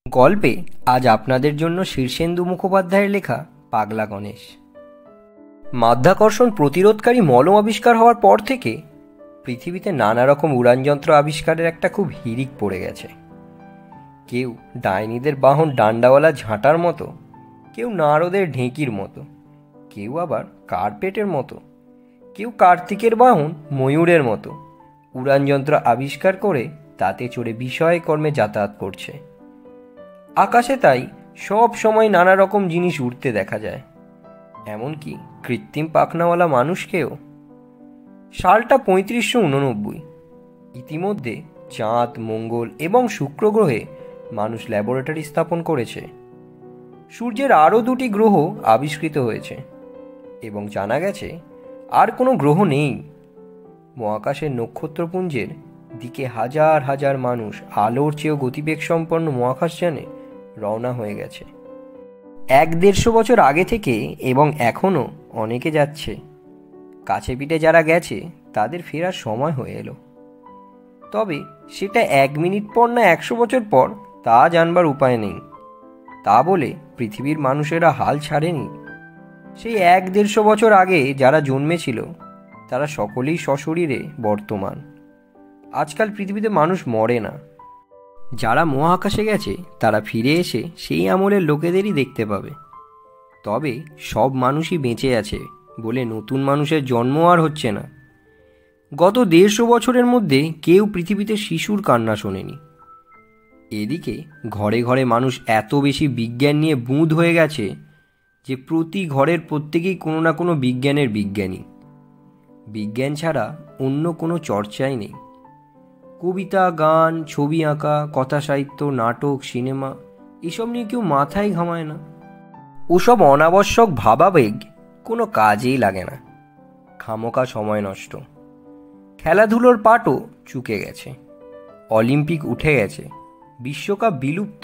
গল্পে আজ আপনাদের জন্য শীর্ষেন্দু মুখোপাধ্যায়ের লেখা পাগলা গণেশ। মাধ্যাকর্ষণ প্রতিরোধকারী মলম আবিষ্কার হওয়ার পর থেকে পৃথিবীতে নানা রকম উড়ানযন্ত্র আবিষ্কারের একটা খুব হিড়িক পড়ে গেছে। কেউ ডাইনিদের বাহন ডান্ডাওয়ালা ঝাঁটার মতো, কেউ নারদের ঢেঁকির মতো, কেউ আবার কার্পেটের মতো, কেউ কার্তিকের বাহন ময়ূরের মতো উড়ানযন্ত্র আবিষ্কার করে তাতে চড়ে বিষয় কর্মে যাতায়াত করছে। আকাশে তাই সব সময় নানা রকম জিনিস উড়তে দেখা যায়, এমনকি কৃত্রিম পাখনাওয়ালা মানুষকেও। সালটা ৩৫৮৯। ইতিমধ্যে চাঁদ, মঙ্গল এবং শুক্র গ্রহে মানুষ ল্যাবরেটরি স্থাপন করেছে। সূর্যের আরও ২টি গ্রহ আবিষ্কৃত হয়েছে এবং জানা গেছে আর কোনো গ্রহ নেই। মহাকাশের নক্ষত্রপুঞ্জের দিকে হাজার হাজার মানুষ আলোর চেয়েও গতিবেগ সম্পন্ন মহাকাশযানে রওনা হয়ে গেছে। ১-১৫০ বছর আগে থেকে এবং এখনও অনেকে যাচ্ছে। কাছে পিঠে যারা গেছে তাদের ফেরার সময় হয়ে এলো। তবে সেটা ১ মিনিট পর না ১০০ বছর পর তা জানবার উপায় নেই। তা বলে পৃথিবীর মানুষেরা হাল ছাড়েনি। সেই ১-১৫০ বছর আগে যারা জন্মেছিল তারা সকলেই সশরীরে বর্তমান। আজকাল পৃথিবীতে মানুষ মরে না। যারা মহাকাশে গেছে তারা ফিরে এসে সেই আমলের লোকেদেরই দেখতে পাবে। তবে সব মানুষই বেঁচে আছে বলে নতুন মানুষের জন্ম আর হচ্ছে না। গত ১৫০ বছরের মধ্যে কেউ পৃথিবীতে শিশুর কান্না শোনেনি। এদিকে ঘরে ঘরে মানুষ এত বেশি বিজ্ঞান নিয়ে বুঁদ হয়ে গেছে যে প্রতি ঘরের প্রত্যেকেই কোনো না কোনো বিজ্ঞানের বিজ্ঞানী। বিজ্ঞান ছাড়া অন্য কোনো চর্চাই নেই। কবিতা, গান, ছবি আঁকা, কথা সাহিত্য, নাটক, সিনেমা এসব নিয়ে কেউ মাথায় ঘামায় না। ওসব অনাবশ্যক ভাবাবেগ কোনো কাজেই লাগে না, খামোকা সময় নষ্ট। খেলাধুলোর পাটও চুকে গেছে। অলিম্পিক উঠে গেছে, বিশ্বকাপ বিলুপ্ত।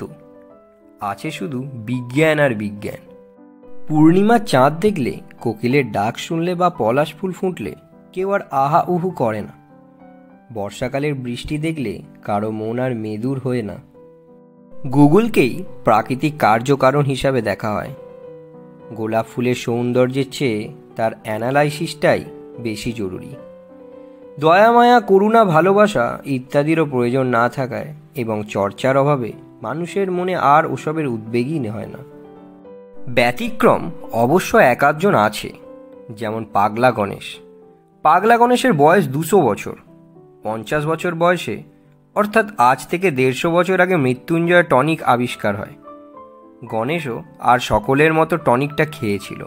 আছে শুধু বিজ্ঞান আর বিজ্ঞান। পূর্ণিমার চাঁদ দেখলে, কোকিলের ডাক শুনলে বা পলাশ ফুল ফুটলে কেউ আর আহা উহু করে না। বর্ষাকালের বৃষ্টি দেখলে কারো মন আর মেদুর হয়ে না। গুগলকেই প্রাকৃতিক কার্যকারণ হিসাবে দেখা হয়। গোলাপ ফুলের সৌন্দর্যের চেয়ে তার অ্যানালাইসিসটাই বেশি জরুরি। দয়া, মায়া, করুণা, ভালোবাসা ইত্যাদিরও প্রয়োজন না থাকায় এবং চর্চার অভাবে মানুষের মনে আর ওসবের উদ্বেগই হয় না। ব্যতিক্রম অবশ্য এক আধজন আছে, যেমন পাগলা গণেশ। পাগলা গণেশের বয়স ২০০ বছর। ৫০ বছর বয়সে, অর্থাৎ আজ থেকে ১৫০ বছর আগে মৃত্যুঞ্জয় টনিক আবিষ্কার হয়। গণেশও আর সকলের মতো টনিকটা খেয়েছিল,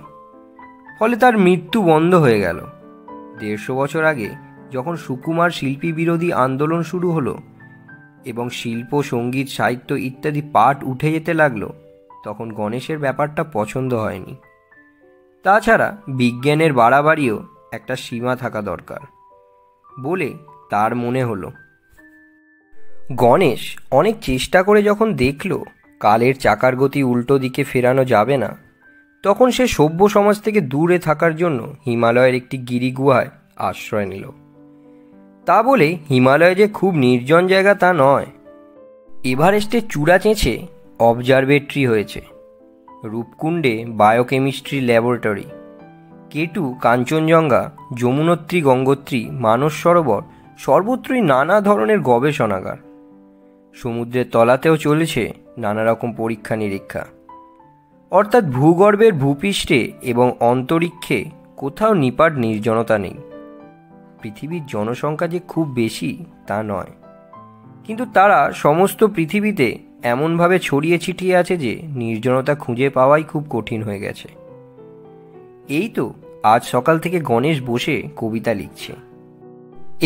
ফলে তার মৃত্যু বন্ধ হয়ে গেল। ১৫০ বছর আগে যখন সুকুমার শিল্পী বিরোধী আন্দোলন শুরু হলো এবং শিল্প, সঙ্গীত, সাহিত্য ইত্যাদি পাঠ উঠে যেতে লাগলো, তখন গণেশের ব্যাপারটা পছন্দ হয়নি। তাছাড়া বিজ্ঞানের বাড়াবাড়িও একটা সীমা থাকা দরকার বলে তার মনে হলো। গণেশ অনেক চেষ্টা করে যখন দেখল কালের চাকার গতি উল্টো দিকে ফেরানো যাবে না, তখন সে সভ্য সমাজ থেকে দূরে থাকার জন্য হিমালয়ের একটি গিরিগুহায় আশ্রয় নিল। তা বলে হিমালয় যে খুব নির্জন জায়গা তা নয়। এভারেস্টের চূড়া চেঁচে অবজারভেটরি হয়েছে, রূপকুণ্ডে বায়োকেমিস্ট্রি ল্যাবরেটরি, কেটু, কাঞ্চনজঙ্ঘা, যমুনোত্রী, গঙ্গোত্রী, মানস সরোবর সর্বত্রই নানা ধরনের গবেষণাগার। সমুদ্রের তলাতেও চলেছে নানা রকম পরীক্ষা নিরীক্ষা। অর্থাৎ ভূগর্ভের ভূপৃষ্ঠে এবং অন্তরিক্ষে কোথাও নিপাট নির্জনতা নেই। পৃথিবীর জনসংখ্যা যে খুব বেশি তা নয়, কিন্তু তারা সমস্ত পৃথিবীতে এমনভাবে ছড়িয়ে ছিটিয়ে আছে যে নির্জনতা খুঁজে পাওয়াই খুব কঠিন হয়ে গেছে। এই তো আজ সকাল থেকে গণেশ বসে কবিতা লিখছে।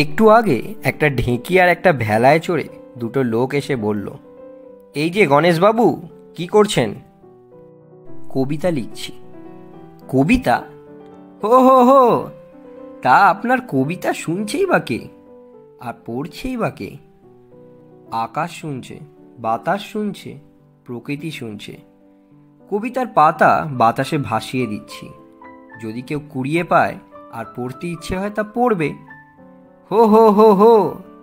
একটু আগে একটা ঢেঁকি আর একটা ভেলায় চড়ে দুটো লোক এসে বলল, এই যে গণেশবাবু, কি করছেন? কবিতা লিখছি। কবিতা? হো হো হো, তা আপনার কবিতা শুনছেই বা কে আর পড়ছেই বা কে? আকাশ শুনছে, বাতাস শুনছে, প্রকৃতি শুনছে। কবিতার পাতা বাতাসে ভাসিয়ে দিচ্ছি। যদি কেউ কুড়িয়ে পায় আর পড়তে ইচ্ছে হয় তা পড়বে। হো হো হো হো,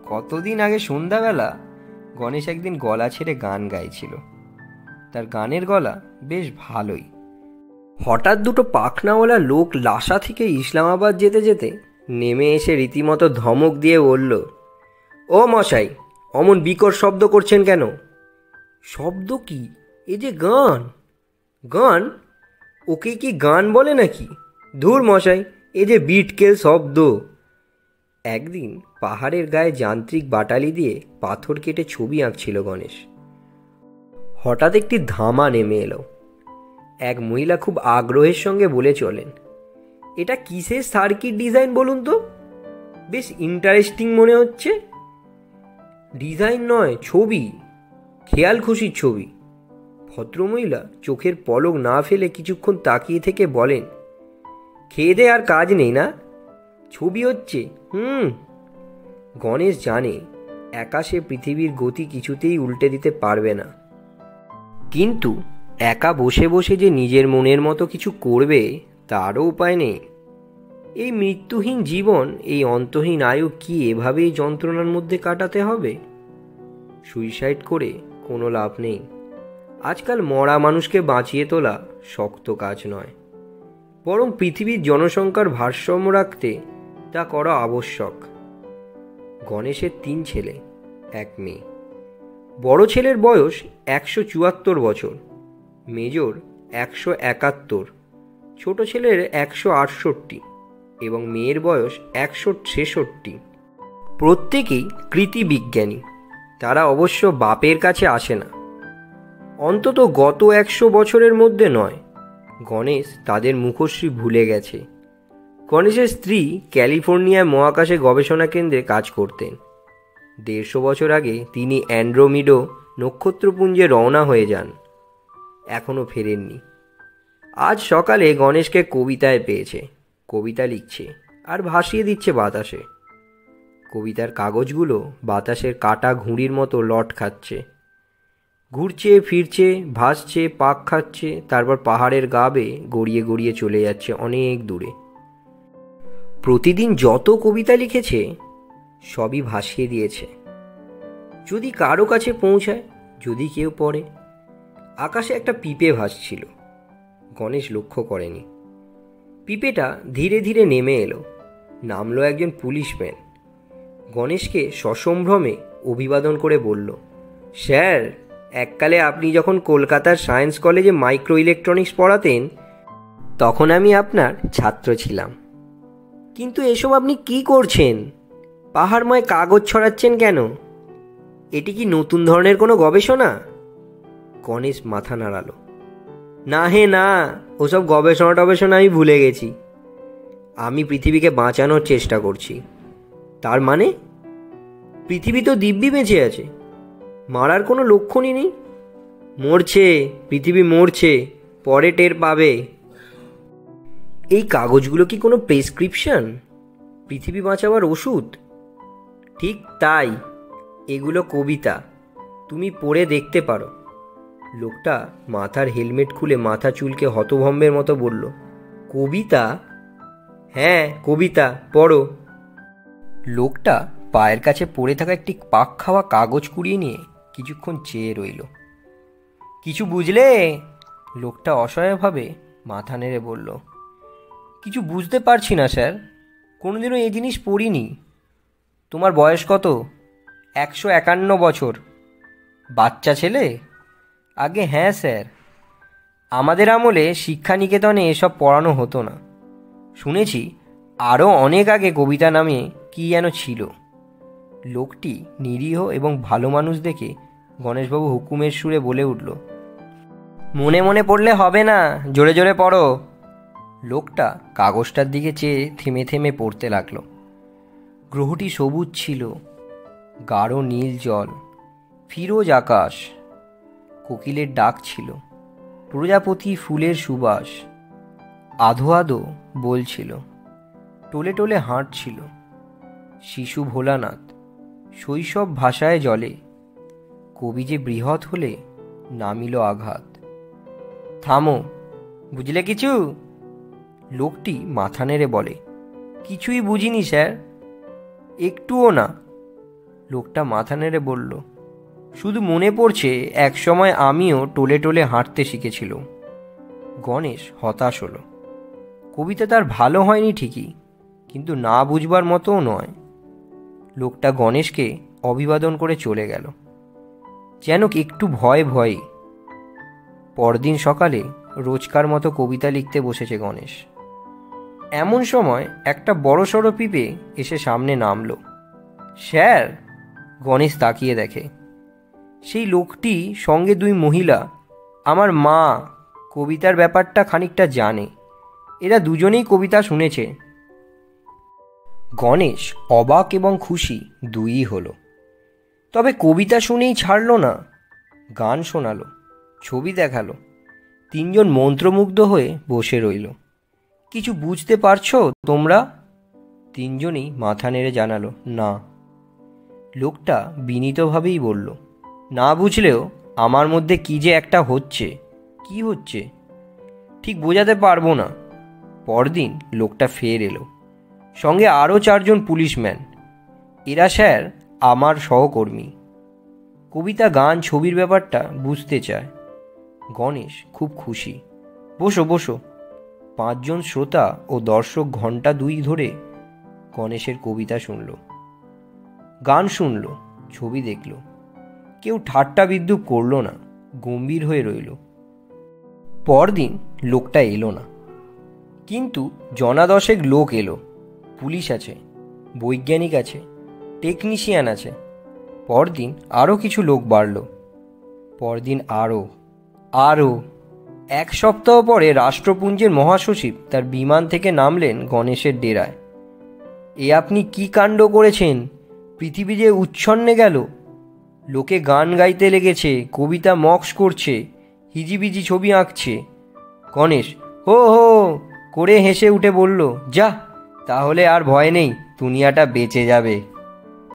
কতদিন আগে সন্ধ্যাবেলা গণেশ একদিন গলা ছেড়ে গান গাইছিল। তার গানের গলা বেশ ভালোই। হঠাৎ দুটো পাখনাওয়ালা লোক লাসা থেকে ইসলামাবাদ যেতে যেতে নেমে এসে রীতিমতো ধমক দিয়ে বলল, ও মশাই, অমন বিকট শব্দ করছেন কেন? শব্দ কি? এ যে গান। গান? ওকে কি গান বলে নাকি? ধুর মশাই, এ যে বিটকেল শব্দ। একদিন পাহাড়ের গায়ে যান্ত্রিক বাটালি দিয়ে পাথর কেটে ছবি আঁকছিল গণেশ। হঠাৎ একটি ধামা নেমে এলো। এক মহিলা খুব আগ্রহের সঙ্গে বলে চলেন, এটা কিসের সার্কিট ডিজাইন বলুন তো? বেশ ইন্টারেস্টিং মনে হচ্ছে। ডিজাইন নয়, ছবি, খেয়াল খুশির ছবি। ভদ্রমহিলা চোখের পলক না ফেলে কিছুক্ষণ তাকিয়ে থেকে বলেন, খেয়ে দে আর কাজ নেই না? ছবি হচ্ছে। গণেশ জানে একা সে পৃথিবীর গতি কিছুতেই উল্টে দিতে পারবে না, কিন্তু একা বসে বসে যে নিজের মনের মতো কিছু করবে তারও উপায় নেই। এই মৃত্যুহীন জীবন, এই অন্তহীন আয়ু কি এভাবেই যন্ত্রণার মধ্যে কাটাতে হবে? সুইসাইড করে কোনো লাভ নেই। আজকাল মরা মানুষকে বাঁচিয়ে তোলা শক্ত কাজ নয়, বরং পৃথিবীর জনসংখ্যার ভারসাম্য রাখতে তা করা আবশ্যক। গণেশের 3 ছেলে, 1 মেয়ে। বড় ছেলের বয়স 174 বছর, মেজর 171, ছোট ছেলের 168 এবং মেয়ের বয়স 166। প্রত্যেকেই কৃতি বিজ্ঞানী। তারা অবশ্য বাপের কাছে আসে না, অন্তত গত 100 বছরের মধ্যে নয়। গণেশ তাদের মুখশ্রী ভুলে গেছে। গণেশের স্ত্রী ক্যালিফোর্নিয়ায় মহাকাশে গবেষণা কেন্দ্রে কাজ করতেন। 150 বছর আগে তিনি অ্যান্ড্রোমিডো নক্ষত্রপুঞ্জে রওনা হয়ে যান, এখনও ফেরেননি। আজ সকালে গণেশকে কবিতায় পেয়েছে, কবিতা লিখছে আর ভাসিয়ে দিচ্ছে বাতাসে। কবিতার কাগজগুলো বাতাসের কাটা ঘুড়ির মতো লট খাচ্ছে, ঘুরছে ফিরছে, ভাসছে, পাক খাচ্ছে, তারপর পাহাড়ের গা বেয়ে গড়িয়ে গড়িয়ে চলে যাচ্ছে অনেক দূরে। প্রতিদিন যত কবিতা লিখেছে সবই ভাসিয়ে দিয়েছে। যদি কারো কাছে পৌঁছায়, যদি কেউ পড়ে। আকাশে একটা পিঁপে ভাসছিল, গণেশ লক্ষ্য করেনি। পিঁপেটা ধীরে ধীরে নেমে এলো। নামলো একজন পুলিশম্যান। গণেশকে সসম্ভ্রমে অভিবাদন করে বলল, স্যার, এককালে আপনি যখন কলকাতার সায়েন্স কলেজে মাইক্রো ইলেকট্রনিক্স পড়াতেন তখন আমি আপনার ছাত্র ছিলাম। কিন্তু এসব আপনি কি করছেন? পাহাড়ময় কাগজ ছড়াচ্ছেন কেন? এটি কি নতুন ধরনের কোনো গবেষণা? গণেশ মাথা নাড়ালো। না হে না, ওসব গবেষণা আমি ভুলে গেছি। আমি পৃথিবীকে বাঁচানোর চেষ্টা করছি। তার মানে? পৃথিবী তো দিব্যি বেঁচে আছে, মারার কোনো লক্ষণই নেই। মরছে, পৃথিবী মরছে, পরে টের পাবে। এই কাগজগুলো কি কোনো প্রেসক্রিপশন? পৃথিবী বাঁচাবার ওষুধ? ঠিক তাই, এগুলো কবিতা, তুমি পড়ে দেখতে পারো। লোকটা মাথার হেলমেট খুলে মাথা চুলকে হতভম্বের মতো বলল, কবিতা? হ্যাঁ, কবিতা, পড়ো। লোকটা পায়ের কাছে পড়ে থাকা একটি পাক খাওয়া কাগজ কুড়িয়ে নিয়ে কিছুক্ষণ চেয়ে রইল। কিছু বুঝলে? লোকটা অসহায়ভাবে মাথা নেড়ে বলল, কিছু বুঝতে পারছি না স্যার, কোনোদিনও এই জিনিস পড়িনি। তোমার বয়স কত? 151 বছর। বাচ্চা ছেলে? আগে হ্যাঁ স্যার, আমাদের আমলে শিক্ষানিকেতনে এসব পড়ানো হতো না। শুনেছি আরও অনেক আগে কবিতা নামে কি যেন ছিল। লোকটি নিরীহ এবং ভালো মানুষ দেখে গণেশবাবু হুকুমের সুরে বলে উঠল, মনে মনে পড়লে হবে না, জোরে জোরে পড়ো। লোকটা কাগজটার দিকে চেয়ে থেমে থেমে পড়তে লাগলো। গ্রহটি সবুজ ছিল, গাঢ় নীল জল, ফিরোজ আকাশ, কোকিলের ডাক ছিল, প্রজাপতি ফুলের সুবাস, আধো আধো বলছিল, টোলে টোলে হাঁটছিল। শিশু ভোলানাথ শৈশব ভাষায় জলে, কবি যে বৃহৎ হলে নামিল আঘাত। থামো, বুঝলে কিছু? লোকটি মাথা নেড়ে বলে, কিছুই বুঝিনি স্যার, একটুও না। লোকটা মাথা নেড়ে বলল, শুধু মনে পড়ছে একসময় আমিও টোলে টোলে হাঁটতে শিখেছিলাম। গণেশ হতাশ হলো। কবিতা তার ভালো হয়নি ঠিকই, কিন্তু না বুঝবার মতোও নয়। লোকটা গণেশকে অভিবাদন করে চলে গেল, যেন একটু ভয় ভয়ই। পরদিন সকালে রোজকার মতো কবিতা লিখতে বসেছে গণেশ। এমন সময় একটা বড়সড় পিঁপে এসে সামনে নামলো। স্যার! গণেশ তাকিয়ে দেখে সেই লোকটি সঙ্গে দুই মহিলা। আমার মা কবিতার ব্যাপারটা খানিকটা জানে, এরা দুজনেই কবিতা শুনেছে। গণেশ অবাক এবং খুশি দুইই হলো। তবে কবিতা শুনেই ছাড়লো না, গান শোনালো, ছবি দেখালো। তিনজন মন্ত্রমুগ্ধ হয়ে বসে রইল। কিছু বুঝতে পারছো তোমরা? তিনজনই মাথা নেড়ে জানালো না। লোকটা বিনীতভাবেই বলল, না বুঝলেও আমার মধ্যে কি যে একটা হচ্ছে। কি হচ্ছে ঠিক বোঝাতে পারবো না। পরদিন লোকটা ফের এলো, সঙ্গে আরও 4 জন পুলিশম্যান। এরা স্যার আমার সহকর্মী। কবিতা, গান, ছবির ব্যাপারটা বুঝতে চায়। গণেশ খুব খুশি। বসো বসো। 5 জন শ্রোতা ও দর্শক ঘন্টা 2 ধরে গণেশের কবিতা শুনল, গান শুনল, ছবি দেখল। কেউ ঠাট্টা বিদ্রূপ করল না, গম্ভীর হয়ে রইল। পরদিন লোকটা এলো না, কিন্তু জনাদশেক লোক এলো। পুলিশ আছে, বৈজ্ঞানিক আছে, টেকনিশিয়ান আছে। পরদিন আরও কিছু লোক বাড়ল। পরদিন আরও আরও। 1 সপ্তাহ পরে রাষ্ট্রপুঞ্জের মহাসচিব তার বিমান থেকে নামলেন গণেশের ডেরায়। এ আপনি কি কাণ্ড করেছেন? পৃথিবী যে উচ্ছন্নে গেল। লোকে গান গাইতে লেগেছে, কবিতা মক্স করছে, হিজিবিজি ছবি আঁকছে। গণেশ হো হো করে হেসে উঠে বলল, যা, তাহলে আর ভয় নেই, দুনিয়াটা বেঁচে যাবে।